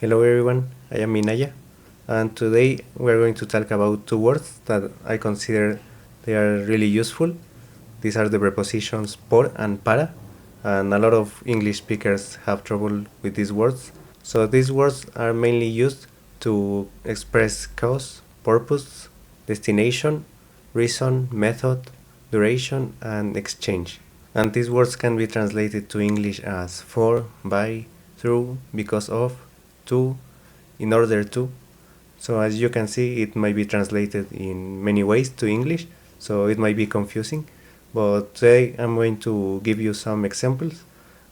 Hello everyone, I am Minaya, and today we are going to talk about two words that I consider they are really useful. These are the prepositions por and para, and a lot of English speakers have trouble with these words. So these words are mainly used to express cause, purpose, destination, reason, method, duration, and exchange. And these words can be translated to English as for, by, through, because of, to, in order to. So as you can see, it might be translated in many ways to English, so it might be confusing. But today I'm going to give you some examples,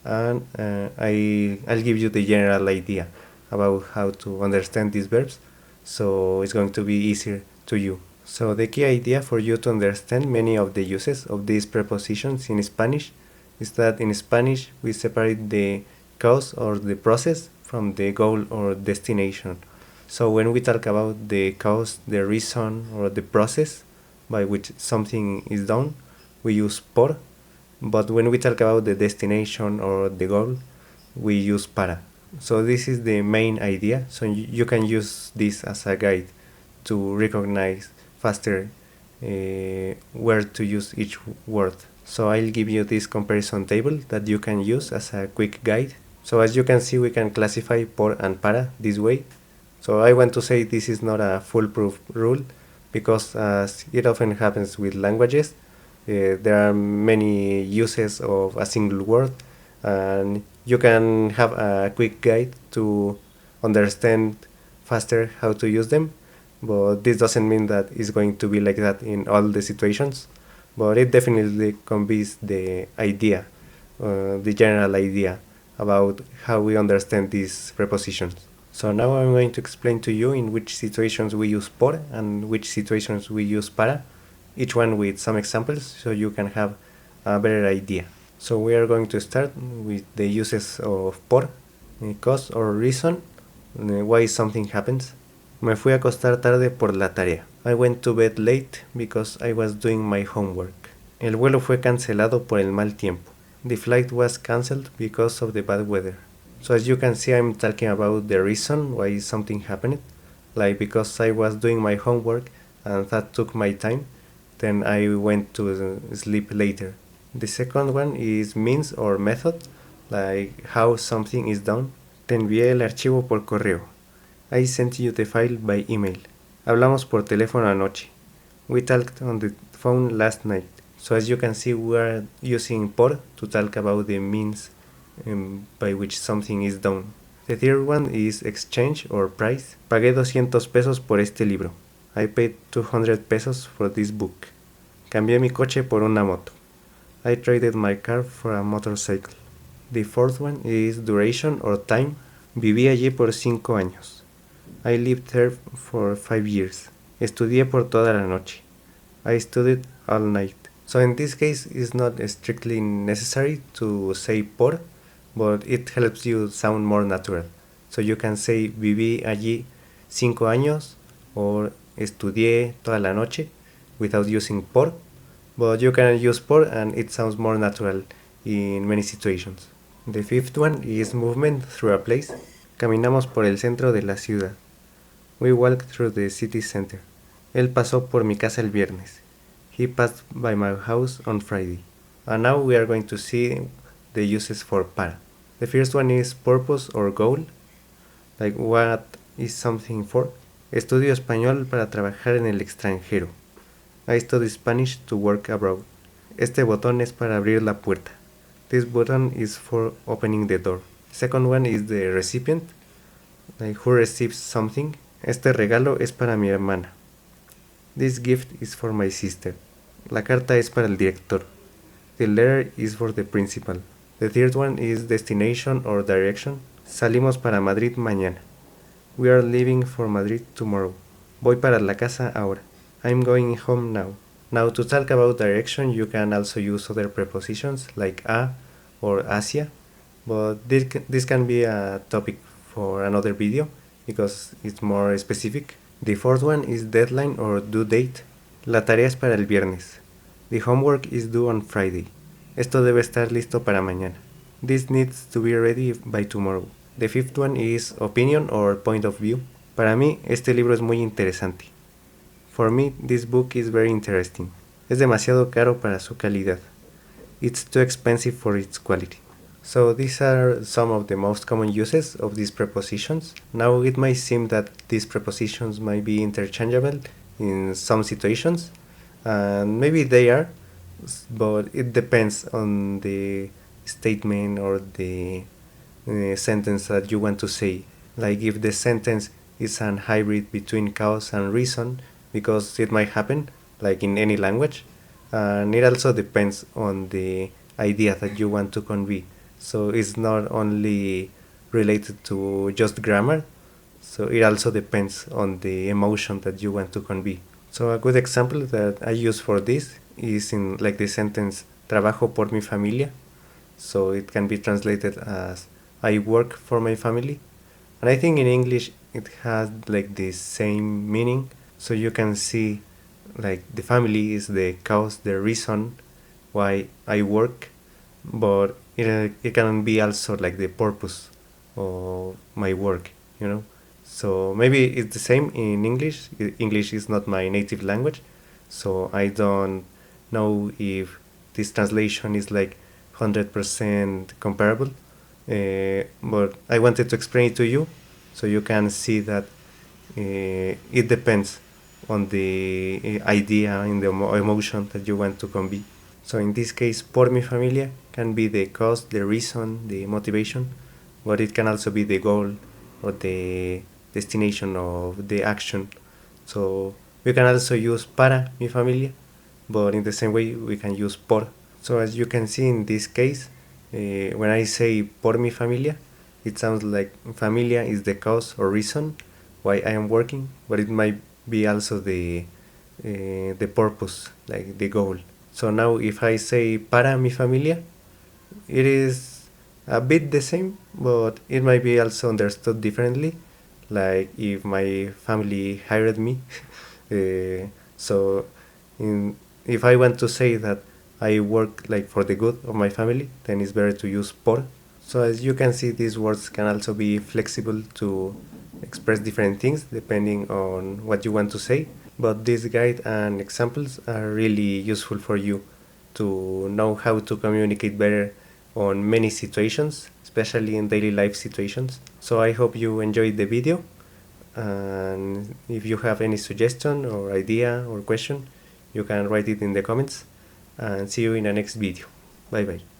and I'll give you the general idea about how to understand these verbs, so it's going to be easier to you. So the key idea for you to understand many of the uses of these prepositions in Spanish is that in Spanish we separate the cause or the process from the goal or destination. So when we talk about the cause, the reason, or the process by which something is done, we use por. But when we talk about the destination or the goal, we use para. So this is the main idea. So you can use this as a guide to recognize faster where to use each word. So I'll give you this comparison table that you can use as a quick guide. So as you can see, we can classify por and para this way. So I want to say this is not a foolproof rule, because as it often happens with languages, there are many uses of a single word, and you can have a quick guide to understand faster how to use them, but this doesn't mean that it's going to be like that in all the situations, but it definitely conveys the idea, the general idea about how we understand these prepositions. So now I'm going to explain to you in which situations we use por and which situations we use para, each one with some examples so you can have a better idea. So we are going to start with the uses of por, cause or reason, why something happens. Me fui a acostar tarde por la tarea. I went to bed late because I was doing my homework. El vuelo fue cancelado por el mal tiempo. The flight was cancelled because of the bad weather. So as you can see, I'm talking about the reason why something happened, like because I was doing my homework and that took my time, then I went to sleep later. The second one is means or method, like how something is done. Te envié el archivo por correo. I sent you the file by email. Hablamos por teléfono anoche. We talked on the phone last night. So as you can see, we are using por to talk about the means by which something is done. The third one is exchange or price. Pagué 200 pesos por este libro. I paid 200 pesos for this book. Cambié mi coche por una moto. I traded my car for a motorcycle. The fourth one is duration or time. Viví allí por 5 años. I lived there for 5 years. Estudié por toda la noche. I studied all night. So in this case, it's not strictly necessary to say por, but it helps you sound more natural. So you can say viví allí 5 años or estudié toda la noche without using por, but you can use por and it sounds more natural in many situations. The fifth one is movement through a place. Caminamos por el centro de la ciudad. We walked through the city center. Él pasó por mi casa el viernes. He passed by my house on Friday. And now we are going to see the uses for para. The first one is purpose or goal, like what is something for. Estudio español para trabajar en el extranjero. I study Spanish to work abroad. Este botón es para abrir la puerta. This button is for opening the door. Second one is the recipient, like who receives something. Este regalo es para mi hermana. This gift is for my sister. La carta es para el director. The letter is for the principal. The third one is destination or direction. Salimos para Madrid mañana. We are leaving for Madrid tomorrow. Voy para la casa ahora. I'm going home now. Now to talk about direction, you can also use other prepositions like a or hacia, but this can be a topic for another video because it's more specific. The fourth one is deadline or due date. La tarea es para el viernes. The homework is due on Friday. Esto debe estar listo para mañana. This needs to be ready by tomorrow. The fifth one is opinion or point of view. Para mí, este libro es muy interesante. For me, this book is very interesting. Es demasiado caro para su calidad. It's too expensive for its quality. So these are some of the most common uses of these prepositions. Now it might seem that these prepositions might be interchangeable in some situations, and maybe they are, but it depends on the statement or the sentence that you want to say. Like if the sentence is an hybrid between cause and reason, because it might happen, like in any language, and it also depends on the idea that you want to convey. So it's not only related to just grammar, so it also depends on the emotion that you want to convey. So a good example that I use for this is in like the sentence trabajo por mi familia. So it can be translated as I work for my family. And I think in English it has like the same meaning. So you can see like the family is the cause, the reason why I work, but it can be also like the purpose of my work, you know. So maybe it's the same in English. English is not my native language, so I don't know if this translation is like 100% comparable. But I wanted to explain it to you so you can see that it depends on the idea and the emotion that you want to convey. So in this case, por mi familia can be the cause, the reason, the motivation, but it can also be the goal or the destination of the action. So we can also use para mi familia, but in the same way we can use por. So as you can see in this case, when I say por mi familia, it sounds like familia is the cause or reason why I am working, but it might be also the purpose, like the goal. So now if I say para mi familia, it is a bit the same, but it might be also understood differently. Like if my family hired me, so in if I want to say that I work like for the good of my family, then it's better to use por. So as you can see, these words can also be flexible to express different things depending on what you want to say. But this guide and examples are really useful for you to know how to communicate better on many situations, especially in daily life situations. So I hope you enjoyed the video, and if you have any suggestion or idea or question, you can write it in the comments, and see you in the next video. Bye bye.